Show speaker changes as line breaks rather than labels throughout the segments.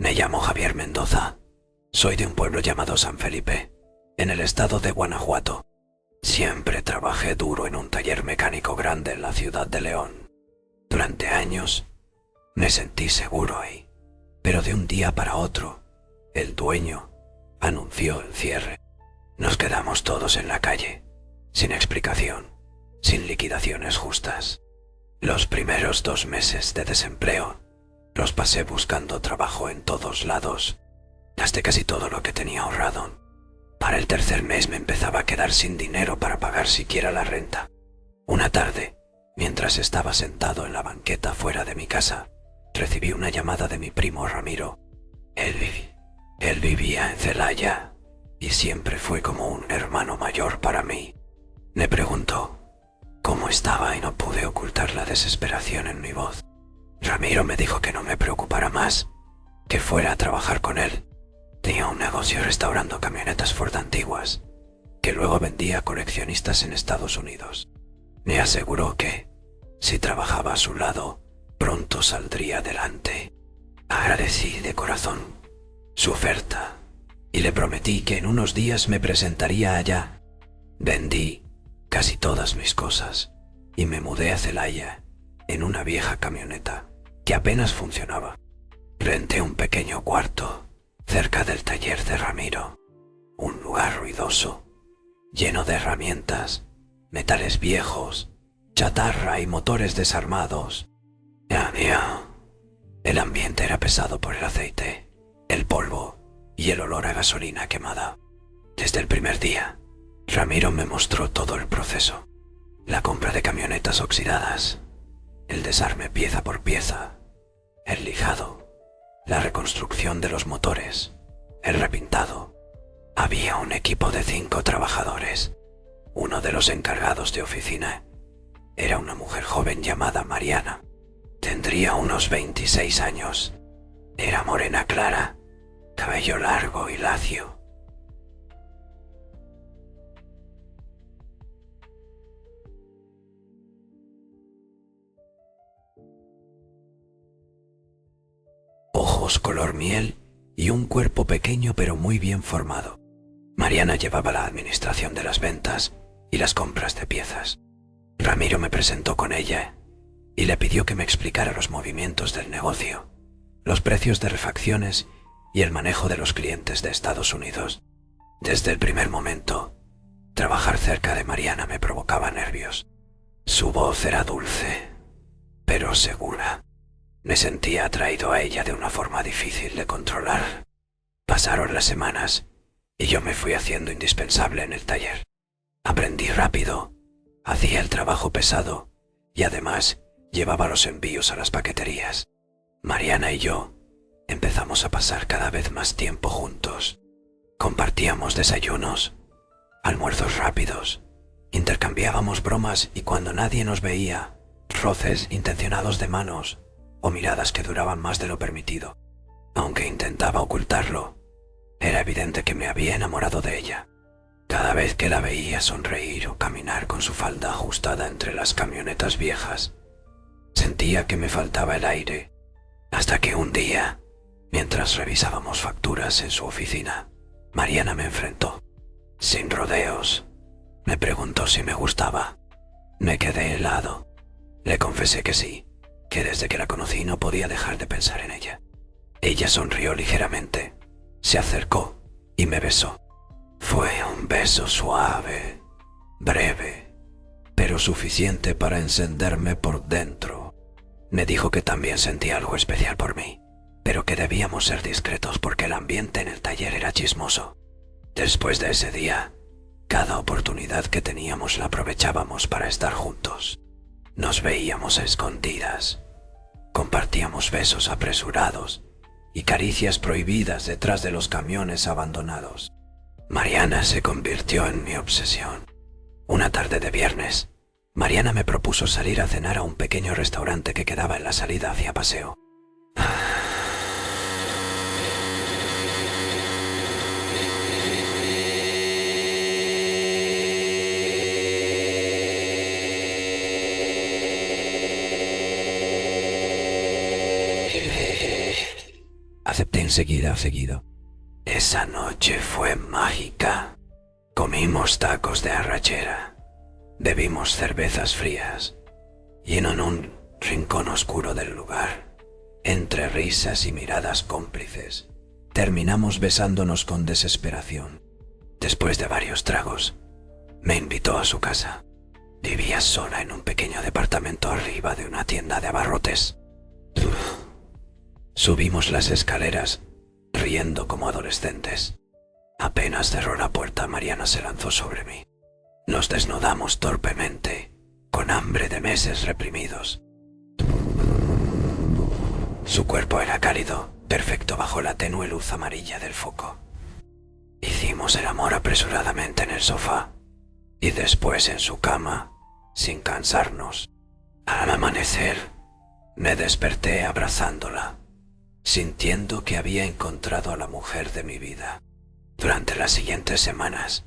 Me llamo Javier Mendoza. Soy de un pueblo llamado San Felipe, en el estado de Guanajuato. Siempre trabajé duro en un taller mecánico grande en la ciudad de León. Durante años me sentí seguro ahí, pero de un día para otro, el dueño anunció el cierre. Nos quedamos todos en la calle, sin explicación, sin liquidaciones justas. Los primeros 2 meses de desempleo los pasé buscando trabajo en todos lados. Gasté casi todo lo que tenía ahorrado. Para el tercer mes me empezaba a quedar sin dinero para pagar siquiera la renta. Una tarde, mientras estaba sentado en la banqueta fuera de mi casa, recibí una llamada de mi primo Ramiro. Él vivía en Celaya y siempre fue como un hermano mayor para mí. Me preguntó cómo estaba y no pude ocultar la desesperación en mi voz. Ramiro me dijo que no me preocupara más, que fuera a trabajar con él. Tenía un negocio restaurando camionetas Ford antiguas, que luego vendía a coleccionistas en Estados Unidos. Me aseguró que, si trabajaba a su lado, pronto saldría adelante. Agradecí de corazón su oferta y le prometí que en unos días me presentaría allá. Vendí casi todas mis cosas y me mudé a Celaya en una vieja camioneta que apenas funcionaba. Renté un pequeño cuarto cerca del taller de Ramiro, un lugar ruidoso, lleno de herramientas, metales viejos, chatarra y motores desarmados. El ambiente era pesado por el aceite, el polvo y el olor a gasolina quemada. Desde el primer día, Ramiro me mostró todo el proceso: la compra de camionetas oxidadas, el desarme pieza por pieza, el lijado, la reconstrucción de los motores, el repintado. Había un equipo de 5 trabajadores. Uno de los encargados de oficina era una mujer joven llamada Mariana. Tendría unos 26 años. Era morena clara, cabello largo y lacio. Ojos color miel y un cuerpo pequeño pero muy bien formado. Mariana llevaba la administración de las ventas y las compras de piezas. Ramiro me presentó con ella y le pidió que me explicara los movimientos del negocio, los precios de refacciones y el manejo de los clientes de Estados Unidos. Desde el primer momento, trabajar cerca de Mariana me provocaba nervios. Su voz era dulce, pero segura. Me sentía atraído a ella de una forma difícil de controlar. Pasaron las semanas y yo me fui haciendo indispensable en el taller. Aprendí rápido, hacía el trabajo pesado y además llevaba los envíos a las paqueterías. Mariana y yo empezamos a pasar cada vez más tiempo juntos. Compartíamos desayunos, almuerzos rápidos, intercambiábamos bromas y cuando nadie nos veía, roces intencionados de manos o miradas que duraban más de lo permitido. Aunque intentaba ocultarlo, era evidente que me había enamorado de ella. Cada vez que la veía sonreír o caminar con su falda ajustada entre las camionetas viejas, sentía que me faltaba el aire, hasta que un día, mientras revisábamos facturas en su oficina, Mariana me enfrentó. Sin rodeos, me preguntó si me gustaba. Me quedé helado. Le confesé que sí, que desde que la conocí no podía dejar de pensar en ella. Ella sonrió ligeramente, se acercó y me besó. Fue un beso suave, breve, pero suficiente para encenderme por dentro. Me dijo que también sentía algo especial por mí, pero que debíamos ser discretos porque el ambiente en el taller era chismoso. Después de ese día, cada oportunidad que teníamos la aprovechábamos para estar juntos. Nos veíamos a escondidas, compartíamos besos apresurados y caricias prohibidas detrás de los camiones abandonados. Mariana se convirtió en mi obsesión. Una tarde de viernes, Mariana me propuso salir a cenar a un pequeño restaurante que quedaba en la salida hacia Paseo. Acepté enseguida seguido. Esa noche fue mágica. Comimos tacos de arrachera, bebimos cervezas frías y en un rincón oscuro del lugar, entre risas y miradas cómplices, terminamos besándonos con desesperación. Después de varios tragos, me invitó a su casa. Vivía sola en un pequeño departamento arriba de una tienda de abarrotes. Subimos las escaleras, riendo como adolescentes. Apenas cerró la puerta, Mariana se lanzó sobre mí. Nos desnudamos torpemente, con hambre de meses reprimidos. Su cuerpo era cálido, perfecto bajo la tenue luz amarilla del foco. Hicimos el amor apresuradamente en el sofá y después en su cama, sin cansarnos. Al amanecer, me desperté abrazándola, sintiendo que había encontrado a la mujer de mi vida. Durante las siguientes semanas,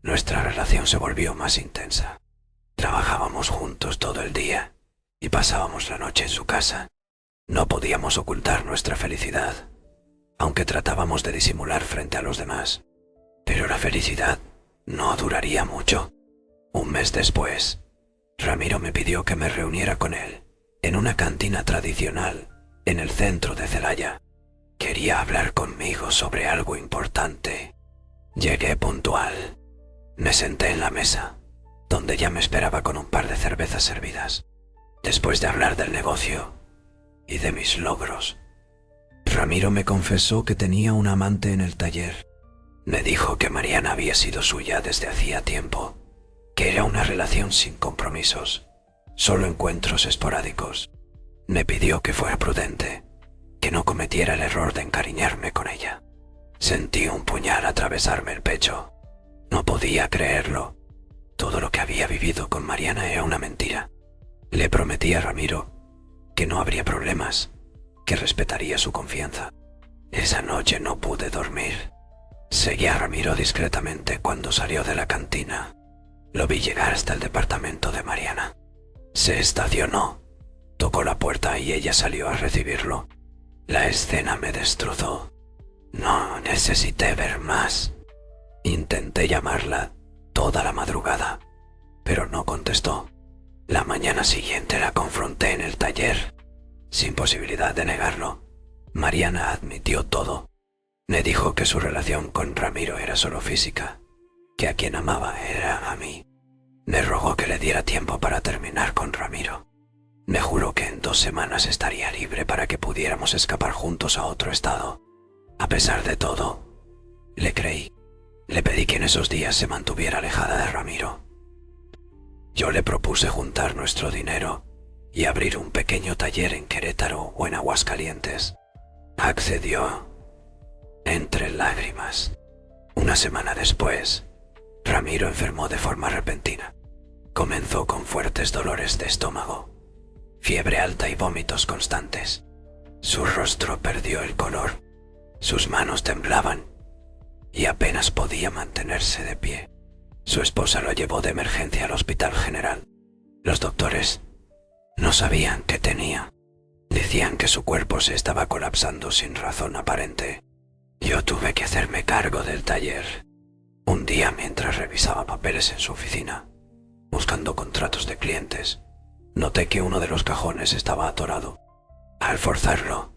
nuestra relación se volvió más intensa. Trabajábamos juntos todo el día y pasábamos la noche en su casa. No podíamos ocultar nuestra felicidad, aunque tratábamos de disimular frente a los demás. Pero la felicidad no duraría mucho. Un mes después, Ramiro me pidió que me reuniera con él en una cantina tradicional en el centro de Celaya. Quería hablar conmigo sobre algo importante. Llegué puntual. Me senté en la mesa, donde ya me esperaba con un par de cervezas servidas. Después de hablar del negocio y de mis logros, Ramiro me confesó que tenía un amante en el taller. Me dijo que Mariana había sido suya desde hacía tiempo, que era una relación sin compromisos, solo encuentros esporádicos. Me pidió que fuera prudente, que no cometiera el error de encariñarme con ella. Sentí un puñal atravesarme el pecho. No podía creerlo. Todo lo que había vivido con Mariana era una mentira. Le prometí a Ramiro que no habría problemas, que respetaría su confianza. Esa noche no pude dormir. Seguí a Ramiro discretamente cuando salió de la cantina. Lo vi llegar hasta el departamento de Mariana. Se estacionó, tocó la puerta y ella salió a recibirlo. La escena me destrozó. No necesité ver más. Intenté llamarla toda la madrugada, pero no contestó. La mañana siguiente la confronté en el taller. Sin posibilidad de negarlo, Mariana admitió todo. Me dijo que su relación con Ramiro era solo física, que a quien amaba era a mí. Me rogó que le diera tiempo para terminar con Ramiro. Me juró que en 2 semanas estaría libre para que pudiéramos escapar juntos a otro estado. A pesar de todo, le creí. Le pedí que en esos días se mantuviera alejada de Ramiro. Yo le propuse juntar nuestro dinero y abrir un pequeño taller en Querétaro o en Aguascalientes. Accedió, entre lágrimas. Una semana después, Ramiro enfermó de forma repentina. Comenzó con fuertes dolores de estómago, fiebre alta y vómitos constantes. Su rostro perdió el color, sus manos temblaban y apenas podía mantenerse de pie. Su esposa lo llevó de emergencia al Hospital General. Los doctores no sabían qué tenía. Decían que su cuerpo se estaba colapsando sin razón aparente. Yo tuve que hacerme cargo del taller. Un día, mientras revisaba papeles en su oficina, buscando contratos de clientes, noté que uno de los cajones estaba atorado. Al forzarlo,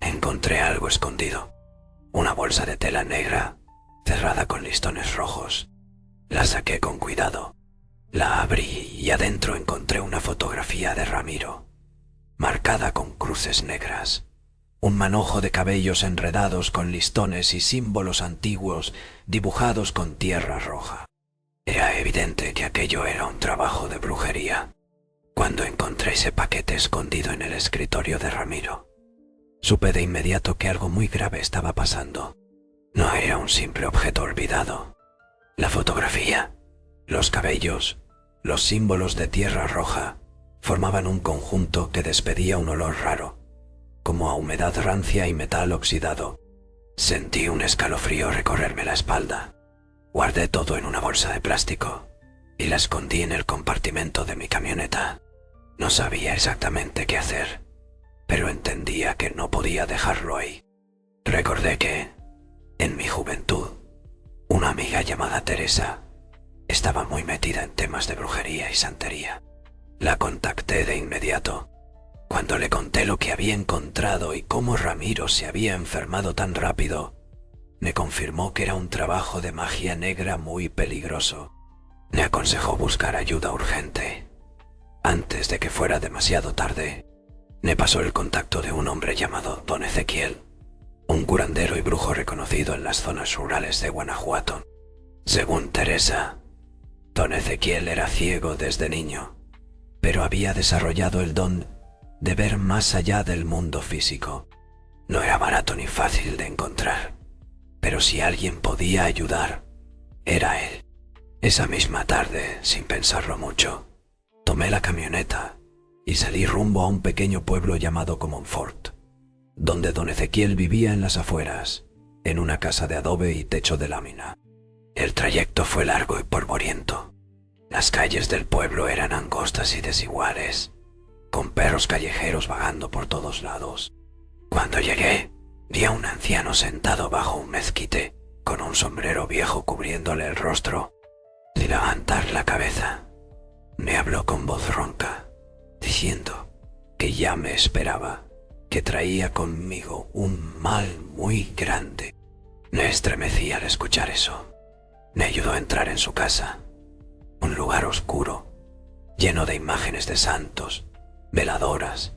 encontré algo escondido. Una bolsa de tela negra, cerrada con listones rojos. La saqué con cuidado. La abrí y adentro encontré una fotografía de Ramiro, marcada con cruces negras. Un manojo de cabellos enredados con listones y símbolos antiguos dibujados con tierra roja. Era evidente que aquello era un trabajo de brujería. Cuando encontré ese paquete escondido en el escritorio de Ramiro, supe de inmediato que algo muy grave estaba pasando. No era un simple objeto olvidado. La fotografía, los cabellos, los símbolos de tierra roja formaban un conjunto que despedía un olor raro, como a humedad rancia y metal oxidado. Sentí un escalofrío recorrerme la espalda. Guardé todo en una bolsa de plástico y la escondí en el compartimento de mi camioneta. No sabía exactamente qué hacer, pero entendía que no podía dejarlo ahí. Recordé que, en mi juventud, una amiga llamada Teresa estaba muy metida en temas de brujería y santería. La contacté de inmediato. Cuando le conté lo que había encontrado y cómo Ramiro se había enfermado tan rápido, me confirmó que era un trabajo de magia negra muy peligroso. Me aconsejó buscar ayuda urgente. Antes de que fuera demasiado tarde, me pasó el contacto de un hombre llamado Don Ezequiel, un curandero y brujo reconocido en las zonas rurales de Guanajuato. Según Teresa, Don Ezequiel era ciego desde niño, pero había desarrollado el don de ver más allá del mundo físico. No era barato ni fácil de encontrar, pero si alguien podía ayudar, era él. Esa misma tarde, sin pensarlo mucho, tomé la camioneta y salí rumbo a un pequeño pueblo llamado Comonfort, donde don Ezequiel vivía en las afueras, en una casa de adobe y techo de lámina. El trayecto fue largo y polvoriento. Las calles del pueblo eran angostas y desiguales, con perros callejeros vagando por todos lados. Cuando llegué, vi a un anciano sentado bajo un mezquite, con un sombrero viejo cubriéndole el rostro. Sin levantar la cabeza, me habló con voz ronca, diciendo que ya me esperaba, que traía conmigo un mal muy grande. Me estremecí al escuchar eso. Me ayudó a entrar en su casa, un lugar oscuro, lleno de imágenes de santos, veladoras,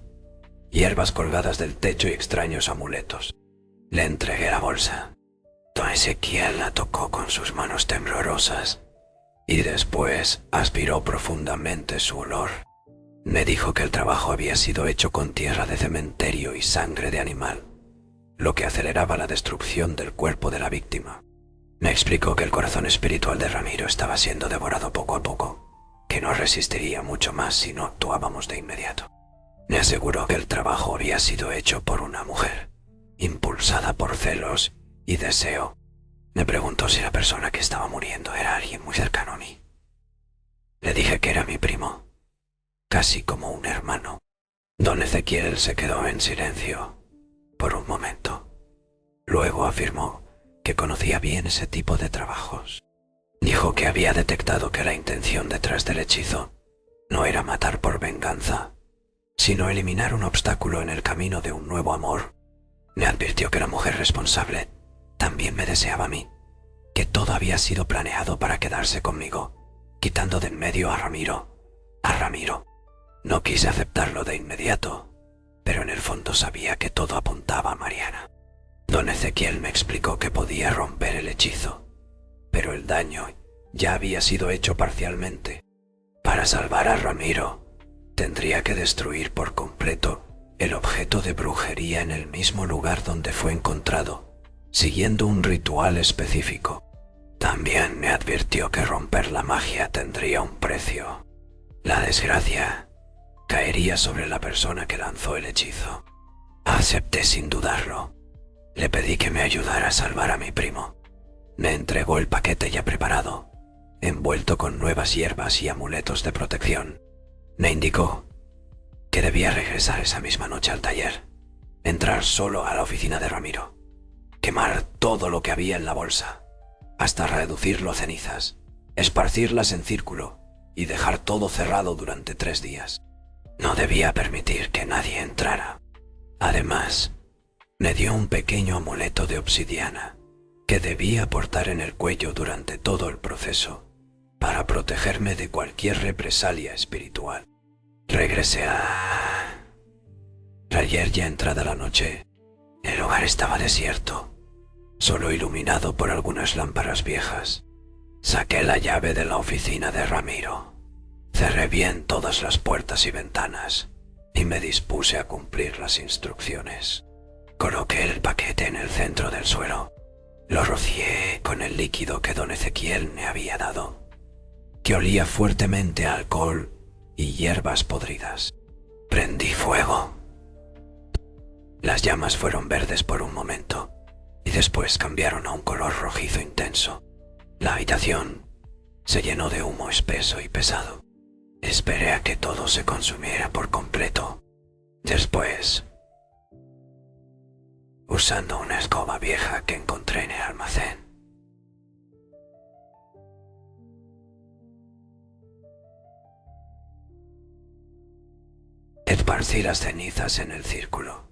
hierbas colgadas del techo y extraños amuletos. Le entregué la bolsa. Don Ezequiel la tocó con sus manos temblorosas y después aspiró profundamente su olor. Me dijo que el trabajo había sido hecho con tierra de cementerio y sangre de animal, lo que aceleraba la destrucción del cuerpo de la víctima. Me explicó que el corazón espiritual de Ramiro estaba siendo devorado poco a poco, que no resistiría mucho más si no actuábamos de inmediato. Me aseguró que el trabajo había sido hecho por una mujer, impulsada por celos y deseo. Me preguntó si la persona que estaba muriendo era alguien muy cercano a mí. Le dije que era mi primo, casi como un hermano. Don Ezequiel se quedó en silencio por un momento. Luego afirmó que conocía bien ese tipo de trabajos. Dijo que había detectado que la intención detrás del hechizo no era matar por venganza, sino eliminar un obstáculo en el camino de un nuevo amor. Me advirtió que la mujer responsable también me deseaba a mí, que todo había sido planeado para quedarse conmigo, quitando de en medio a Ramiro. No quise aceptarlo de inmediato, pero en el fondo sabía que todo apuntaba a Mariana. Don Ezequiel me explicó que podía romper el hechizo, pero el daño ya había sido hecho parcialmente. Para salvar a Ramiro, tendría que destruir por completo el objeto de brujería en el mismo lugar donde fue encontrado, siguiendo un ritual específico. También me advirtió que romper la magia tendría un precio. La desgracia caería sobre la persona que lanzó el hechizo. Acepté sin dudarlo. Le pedí que me ayudara a salvar a mi primo. Me entregó el paquete ya preparado, envuelto con nuevas hierbas y amuletos de protección. Me indicó que debía regresar esa misma noche al taller, entrar solo a la oficina de Ramiro, quemar todo lo que había en la bolsa, hasta reducirlo a cenizas, esparcirlas en círculo y dejar todo cerrado durante 3 días. No debía permitir que nadie entrara. Además, me dio un pequeño amuleto de obsidiana que debía portar en el cuello durante todo el proceso para protegerme de cualquier represalia espiritual. Regresé a... Ayer, ya entrada la noche, el hogar estaba desierto, solo iluminado por algunas lámparas viejas. Saqué la llave de la oficina de Ramiro, cerré bien todas las puertas y ventanas y me dispuse a cumplir las instrucciones. Coloqué el paquete en el centro del suelo. Lo rocié con el líquido que don Ezequiel me había dado, que olía fuertemente a alcohol y hierbas podridas. Prendí fuego. Las llamas fueron verdes por un momento y después cambiaron a un color rojizo intenso. La habitación se llenó de humo espeso y pesado. Esperé a que todo se consumiera por completo. Después, usando una escoba vieja que encontré en el almacén. Esparcí las cenizas en el círculo.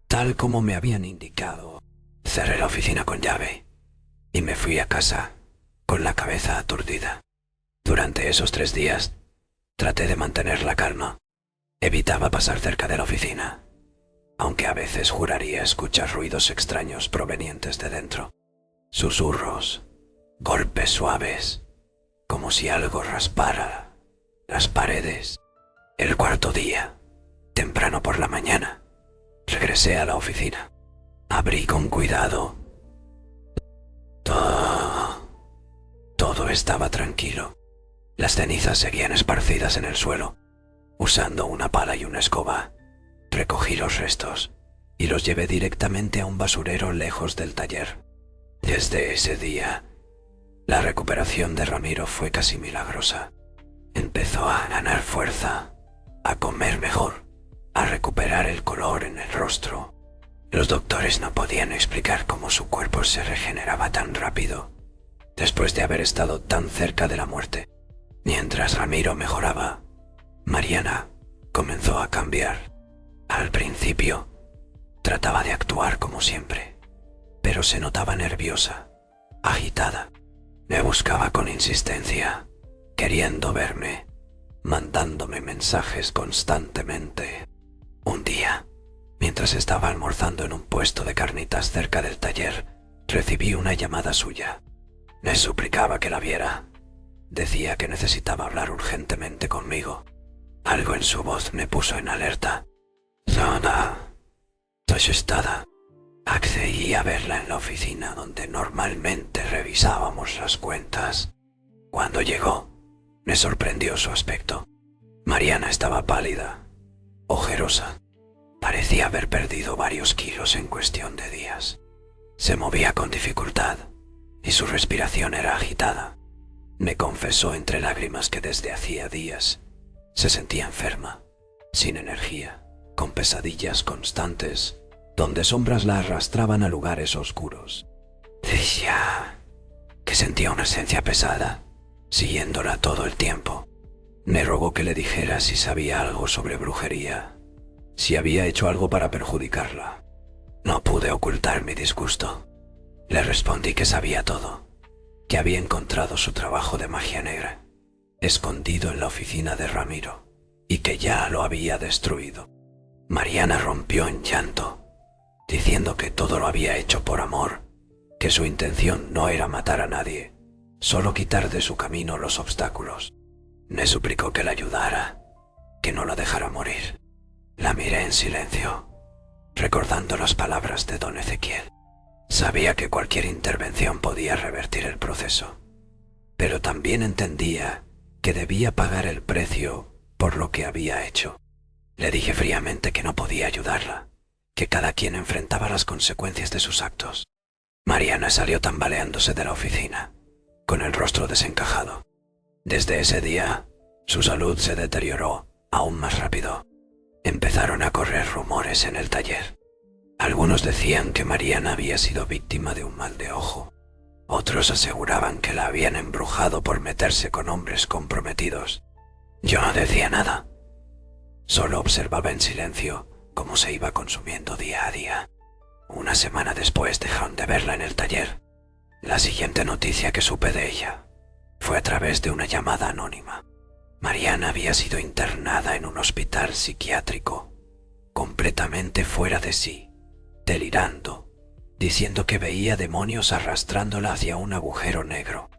Tal como me habían indicado, cerré la oficina con llave y me fui a casa con la cabeza aturdida. Durante esos 3 días traté de mantener la calma. Evitaba pasar cerca de la oficina, aunque a veces juraría escuchar ruidos extraños provenientes de dentro. Susurros, golpes suaves, como si algo raspara las paredes. El cuarto día, temprano por la mañana, regresé a la oficina. Abrí con cuidado. Todo estaba tranquilo. Las cenizas seguían esparcidas en el suelo. Usando una pala y una escoba, recogí los restos y los llevé directamente a un basurero lejos del taller. Desde ese día, la recuperación de Ramiro fue casi milagrosa. Empezó a ganar fuerza, a comer mejor, a recuperar el color en el rostro. Los doctores no podían explicar cómo su cuerpo se regeneraba tan rápido, después de haber estado tan cerca de la muerte. Mientras Ramiro mejoraba, Mariana comenzó a cambiar. Al principio, trataba de actuar como siempre, pero se notaba nerviosa, agitada. Me buscaba con insistencia, queriendo verme, mandándome mensajes constantemente. Un día, mientras estaba almorzando en un puesto de carnitas cerca del taller, recibí una llamada suya. Me suplicaba que la viera. Decía que necesitaba hablar urgentemente conmigo. Algo en su voz me puso en alerta. Zona, asustada. Accedí a verla en la oficina donde normalmente revisábamos las cuentas. Cuando llegó, me sorprendió su aspecto. Mariana estaba pálida, ojerosa. Parecía haber perdido varios kilos en cuestión de días. Se movía con dificultad y su respiración era agitada. Me confesó entre lágrimas que desde hacía días se sentía enferma, sin energía, con pesadillas constantes, donde sombras la arrastraban a lugares oscuros. Decía que sentía una esencia pesada, siguiéndola todo el tiempo. Me rogó que le dijera si sabía algo sobre brujería, si había hecho algo para perjudicarla. No pude ocultar mi disgusto. Le respondí que sabía todo, que había encontrado su trabajo de magia negra, escondido en la oficina de Ramiro, y que ya lo había destruido. Mariana rompió en llanto, diciendo que todo lo había hecho por amor, que su intención no era matar a nadie, solo quitar de su camino los obstáculos. Me suplicó que la ayudara, que no la dejara morir. La miré en silencio, recordando las palabras de don Ezequiel. Sabía que cualquier intervención podía revertir el proceso, pero también entendía que debía pagar el precio por lo que había hecho. Le dije fríamente que no podía ayudarla, que cada quien enfrentaba las consecuencias de sus actos. Mariana salió tambaleándose de la oficina, con el rostro desencajado. Desde ese día, su salud se deterioró aún más rápido. Empezaron a correr rumores en el taller. Algunos decían que Mariana había sido víctima de un mal de ojo. Otros aseguraban que la habían embrujado por meterse con hombres comprometidos. Yo no decía nada. Solo observaba en silencio cómo se iba consumiendo día a día. Una semana después dejaron de verla en el taller. La siguiente noticia que supe de ella fue a través de una llamada anónima. Mariana había sido internada en un hospital psiquiátrico, completamente fuera de sí, delirando, diciendo que veía demonios arrastrándola hacia un agujero negro.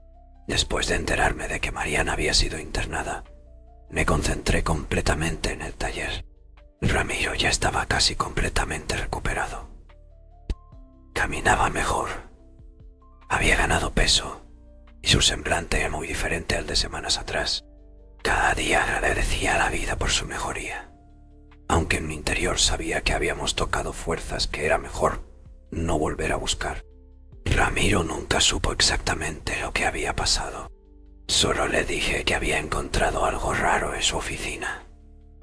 Después de enterarme de que Mariana había sido internada, me concentré completamente en el taller. Ramiro ya estaba casi completamente recuperado. Caminaba mejor. Había ganado peso y su semblante era muy diferente al de semanas atrás. Cada día agradecía a la vida por su mejoría, aunque en mi interior sabía que habíamos tocado fuerzas que era mejor no volver a buscar. Ramiro nunca supo exactamente lo que había pasado. Solo le dije que había encontrado algo raro en su oficina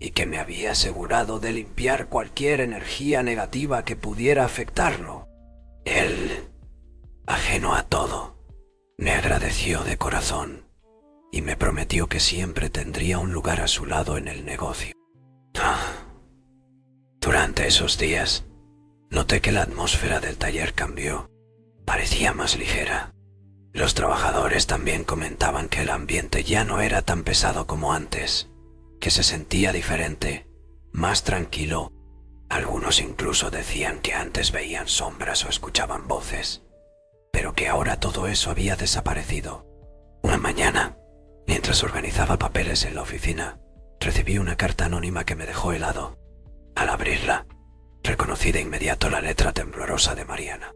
y que me había asegurado de limpiar cualquier energía negativa que pudiera afectarlo. Él, ajeno a todo, me agradeció de corazón y me prometió que siempre tendría un lugar a su lado en el negocio. Durante esos días, noté que la atmósfera del taller cambió. Parecía más ligera. Los trabajadores también comentaban que el ambiente ya no era tan pesado como antes, que se sentía diferente, más tranquilo. Algunos incluso decían que antes veían sombras o escuchaban voces, pero que ahora todo eso había desaparecido. Una mañana, mientras organizaba papeles en la oficina, recibí una carta anónima que me dejó helado. Al abrirla, reconocí de inmediato la letra temblorosa de Mariana.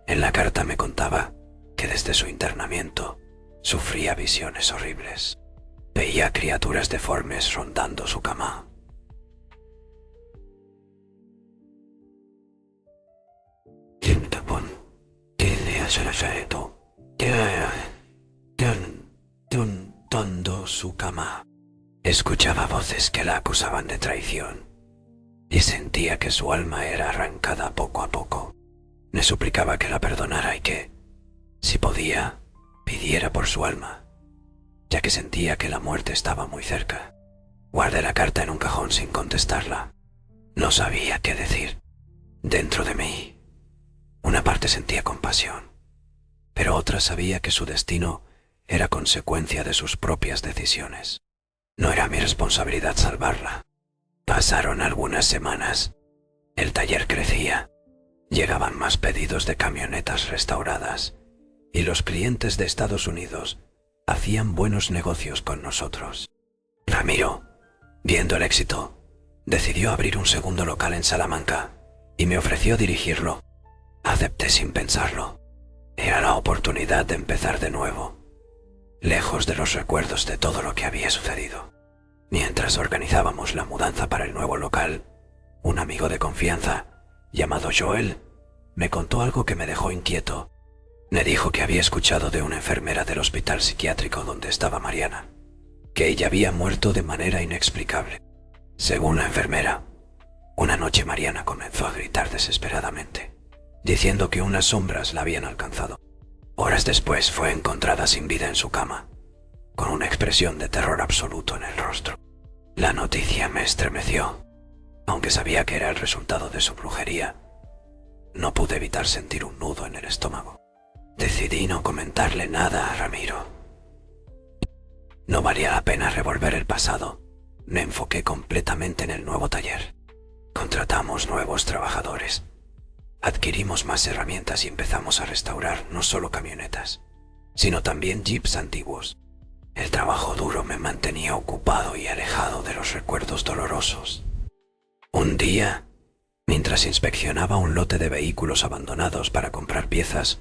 En la carta me contaba que desde su internamiento sufría visiones horribles. Veía criaturas deformes rondando su cama. Rondando su cama. Escuchaba voces que la acusaban de traición y sentía que su alma era arrancada poco a poco. Me suplicaba que la perdonara y que, si podía, pidiera por su alma, ya que sentía que la muerte estaba muy cerca. Guardé la carta en un cajón sin contestarla. No sabía qué decir. Dentro de mí, una parte sentía compasión, pero otra sabía que su destino era consecuencia de sus propias decisiones. No era mi responsabilidad salvarla. Pasaron algunas semanas. El taller crecía. Llegaban más pedidos de camionetas restauradas y los clientes de Estados Unidos hacían buenos negocios con nosotros. Ramiro, viendo el éxito, decidió abrir un segundo local en Salamanca y me ofreció dirigirlo. Acepté sin pensarlo. Era la oportunidad de empezar de nuevo, lejos de los recuerdos de todo lo que había sucedido. Mientras organizábamos la mudanza para el nuevo local, un amigo de confianza, llamado Joel, me contó algo que me dejó inquieto. Me dijo que había escuchado de una enfermera del hospital psiquiátrico donde estaba Mariana, que ella había muerto de manera inexplicable. Según la enfermera, una noche Mariana comenzó a gritar desesperadamente, diciendo que unas sombras la habían alcanzado. Horas después fue encontrada sin vida en su cama, con una expresión de terror absoluto en el rostro. La noticia me estremeció. Aunque sabía que era el resultado de su brujería, no pude evitar sentir un nudo en el estómago. Decidí no comentarle nada a Ramiro. No valía la pena revolver el pasado. Me enfoqué completamente en el nuevo taller. Contratamos nuevos trabajadores. Adquirimos más herramientas y empezamos a restaurar no solo camionetas, sino también jeeps antiguos. El trabajo duro me mantenía ocupado y alejado de los recuerdos dolorosos. Un día, mientras inspeccionaba un lote de vehículos abandonados para comprar piezas,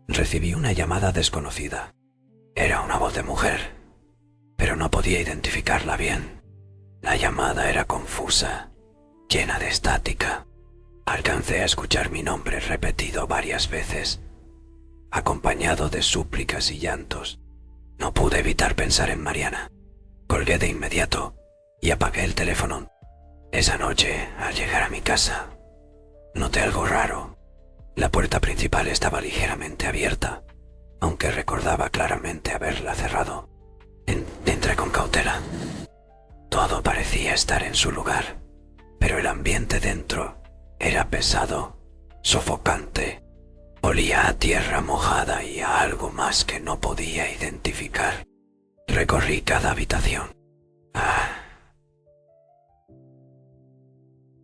recibí una llamada desconocida. Era una voz de mujer, pero no podía identificarla bien. La llamada era confusa, llena de estática. Alcancé a escuchar mi nombre repetido varias veces, acompañado de súplicas y llantos. No pude evitar pensar en Mariana. Colgué de inmediato y apagué el teléfono. Esa noche, al llegar a mi casa, noté algo raro. La puerta principal estaba ligeramente abierta, aunque recordaba claramente haberla cerrado. Entré con cautela. Todo parecía estar en su lugar, pero el ambiente dentro era pesado, sofocante. Olía a tierra mojada y a algo más que no podía identificar. Recorrí cada habitación.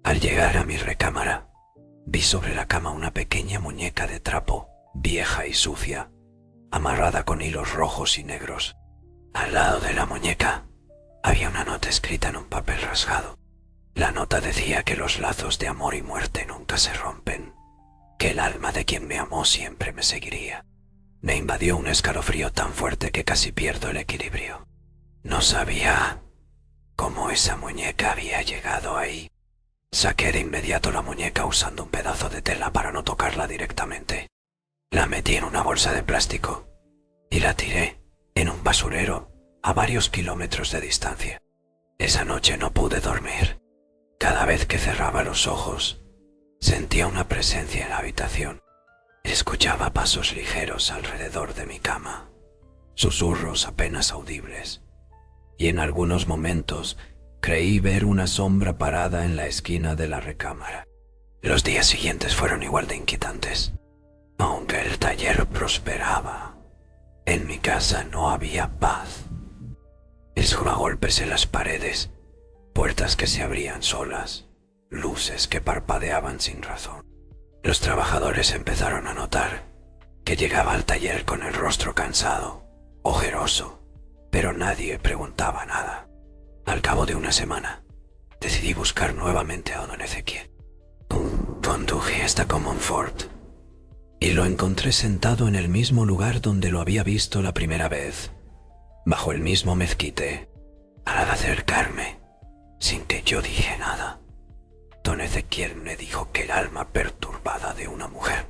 Al llegar a mi recámara, vi sobre la cama una pequeña muñeca de trapo, vieja y sucia, amarrada con hilos rojos y negros. Al lado de la muñeca había una nota escrita en un papel rasgado. La nota decía que los lazos de amor y muerte nunca se rompen, que el alma de quien me amó siempre me seguiría. Me invadió un escalofrío tan fuerte que casi pierdo el equilibrio. No sabía cómo esa muñeca había llegado ahí. Saqué de inmediato la muñeca usando un pedazo de tela para no tocarla directamente. La metí en una bolsa de plástico y la tiré en un basurero a varios kilómetros de distancia. Esa noche no pude dormir. Cada vez que cerraba los ojos, sentía una presencia en la habitación. Escuchaba pasos ligeros alrededor de mi cama, susurros apenas audibles, y en algunos momentos creí ver una sombra parada en la esquina de la recámara. Los días siguientes fueron igual de inquietantes. Aunque el taller prosperaba, en mi casa no había paz. Escuchaba golpes en las paredes, puertas que se abrían solas, luces que parpadeaban sin razón. Los trabajadores empezaron a notar que llegaba al taller con el rostro cansado, ojeroso, pero nadie preguntaba nada. Al cabo de una semana, decidí buscar nuevamente a don Ezequiel. Conduje hasta Comonfort y lo encontré sentado en el mismo lugar donde lo había visto la primera vez, bajo el mismo mezquite. Al acercarme, sin que yo dije nada, don Ezequiel me dijo que el alma perturbada de una mujer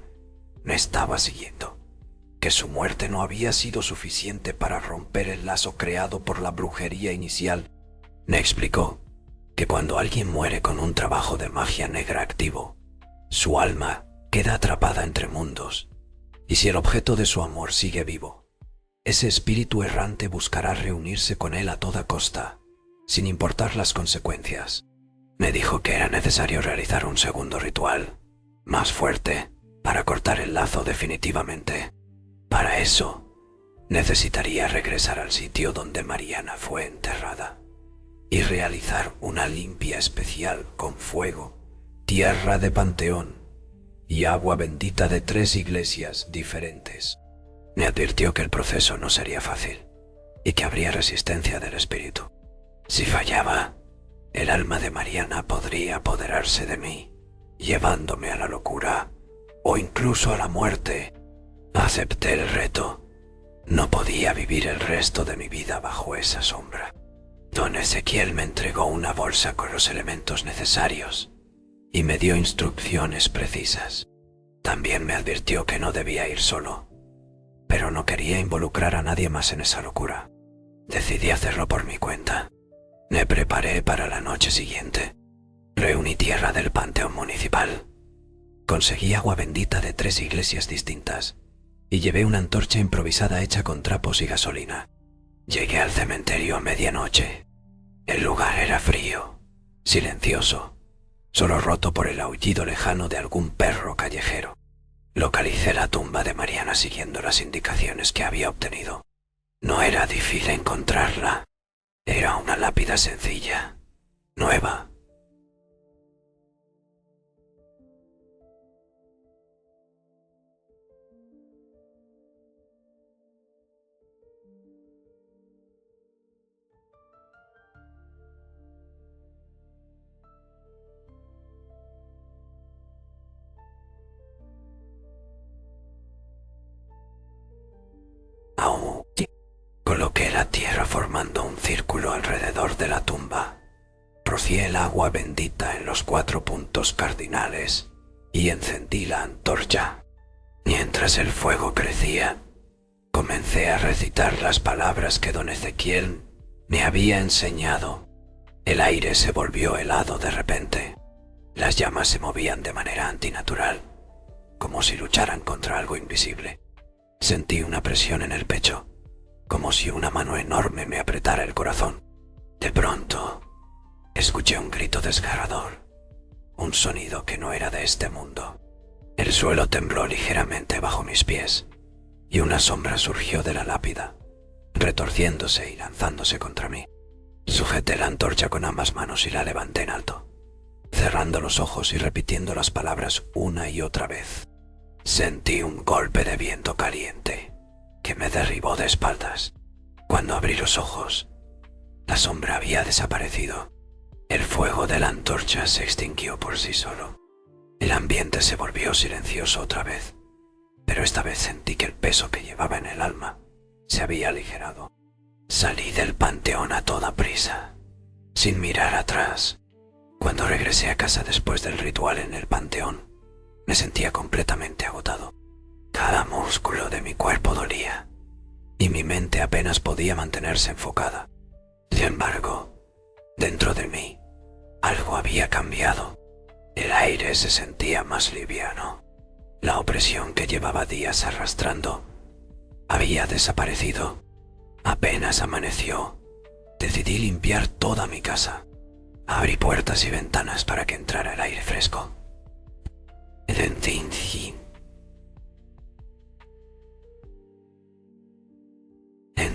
me estaba siguiendo, que su muerte no había sido suficiente para romper el lazo creado por la brujería inicial. Me explicó que cuando alguien muere con un trabajo de magia negra activo, su alma queda atrapada entre mundos, y si el objeto de su amor sigue vivo, ese espíritu errante buscará reunirse con él a toda costa, sin importar las consecuencias. Me dijo que era necesario realizar un segundo ritual, más fuerte, para cortar el lazo definitivamente. Para eso, necesitaría regresar al sitio donde Mariana fue enterrada y realizar una limpia especial con fuego, tierra de panteón y agua bendita de 3 iglesias diferentes. Me advirtió que el proceso no sería fácil y que habría resistencia del espíritu. Si fallaba, el alma de Mariana podría apoderarse de mí, llevándome a la locura o incluso a la muerte. Acepté el reto. No podía vivir el resto de mi vida bajo esa sombra. Don Ezequiel me entregó una bolsa con los elementos necesarios y me dio instrucciones precisas. También me advirtió que no debía ir solo, pero no quería involucrar a nadie más en esa locura. Decidí hacerlo por mi cuenta. Me preparé para la noche siguiente. Reuní tierra del panteón municipal. Conseguí agua bendita de 3 iglesias distintas y llevé una antorcha improvisada hecha con trapos y gasolina. Llegué al cementerio a medianoche. El lugar era frío, silencioso, solo roto por el aullido lejano de algún perro callejero. Localicé la tumba de Mariana siguiendo las indicaciones que había obtenido. No era difícil encontrarla. Era una lápida sencilla, nueva. Aún coloqué la tierra formando un círculo alrededor de la tumba. Rocié el agua bendita en los 4 puntos cardinales y encendí la antorcha. Mientras el fuego crecía, comencé a recitar las palabras que don Ezequiel me había enseñado. El aire se volvió helado de repente. Las llamas se movían de manera antinatural, como si lucharan contra algo invisible. Sentí una presión en el pecho, como si una mano enorme me apretara el corazón. De pronto, escuché un grito desgarrador, un sonido que no era de este mundo. El suelo tembló ligeramente bajo mis pies y una sombra surgió de la lápida, retorciéndose y lanzándose contra mí. Sujeté la antorcha con ambas manos y la levanté en alto, cerrando los ojos y repitiendo las palabras una y otra vez. Sentí un golpe de viento caliente que me derribó de espaldas. Cuando abrí los ojos, la sombra había desaparecido. El fuego de la antorcha se extinguió por sí solo. El ambiente se volvió silencioso otra vez, pero esta vez sentí que el peso que llevaba en el alma se había aligerado. Salí del panteón a toda prisa, sin mirar atrás. Cuando regresé a casa después del ritual en el panteón, me sentía completamente agotado. Cada músculo de mi cuerpo dolía y mi mente apenas podía mantenerse enfocada. Sin embargo, dentro de mí, algo había cambiado. El aire se sentía más liviano. La opresión que llevaba días arrastrando había desaparecido. Apenas amaneció, decidí limpiar toda mi casa. Abrí puertas y ventanas para que entrara el aire fresco.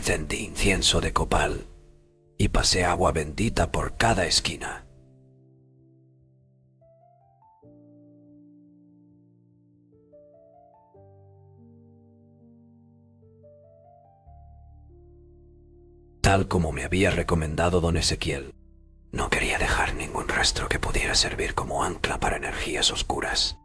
Encendí incienso de copal y pasé agua bendita por cada esquina. Tal como me había recomendado don Ezequiel, no quería dejar ningún rastro que pudiera servir como ancla para energías oscuras.